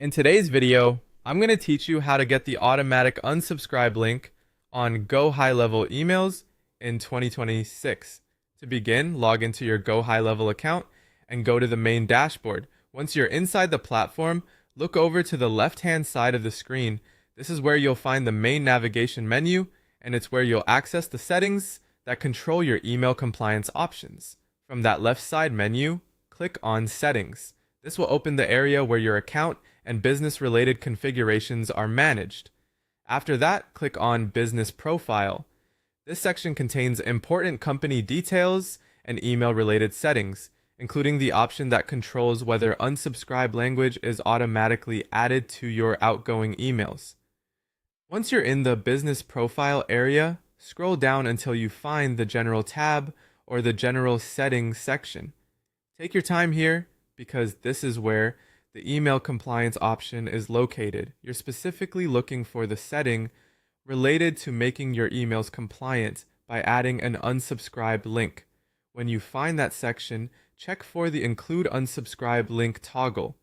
In today's video, I'm going to teach you how to get the automatic unsubscribe link on Gohighlevel emails in 2026. To begin, log into your Gohighlevel account and go to the main dashboard. Once you're inside the platform, look over to the left-hand side of the screen. This is where you'll find the main navigation menu, and it's where you'll access the settings that control your email compliance options. From that left side menu, click on Settings. This will open the area where your account and business-related configurations are managed. After that, click on Business Profile. This section contains important company details and email-related settings, including the option that controls whether unsubscribe language is automatically added to your outgoing emails. Once you're in the Business Profile area, scroll down until you find the General tab or the General Settings section. Take your time here because this is where the email compliance option is located. You're specifically looking for the setting related to making your emails compliant by adding an unsubscribe link. When you find that section, check for the Include Unsubscribe Link toggle.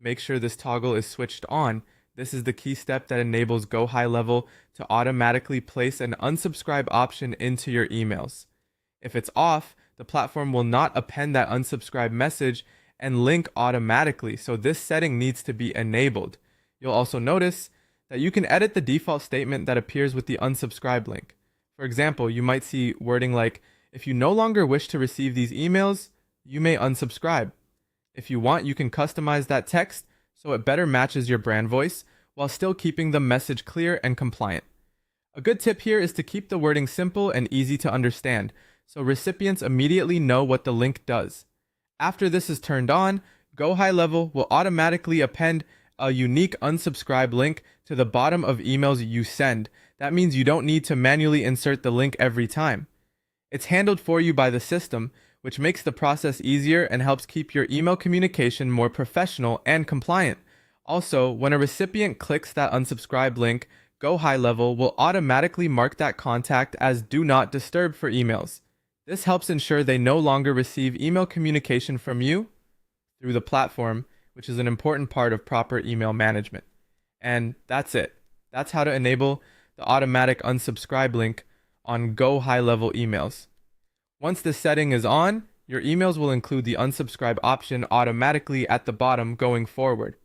Make sure this toggle is switched on. This is the key step that enables Gohighlevel to automatically place an unsubscribe option into your emails. If it's off, the platform will not append that unsubscribe message and link automatically, so this setting needs to be enabled. You'll also notice that you can edit the default statement that appears with the unsubscribe link. For example, you might see wording like, if you no longer wish to receive these emails, you may unsubscribe. If you want, you can customize that text so it better matches your brand voice while still keeping the message clear and compliant. A good tip here is to keep the wording simple and easy to understand, so recipients immediately know what the link does. After this is turned on, Gohighlevel will automatically append a unique unsubscribe link to the bottom of emails you send. That means you don't need to manually insert the link every time. It's handled for you by the system, which makes the process easier and helps keep your email communication more professional and compliant. Also, when a recipient clicks that unsubscribe link, Gohighlevel will automatically mark that contact as Do Not Disturb for emails. This helps ensure they no longer receive email communication from you through the platform, which is an important part of proper email management. And that's it. That's how to enable the automatic unsubscribe link on Gohighlevel emails. Once this setting is on, your emails will include the unsubscribe option automatically at the bottom going forward.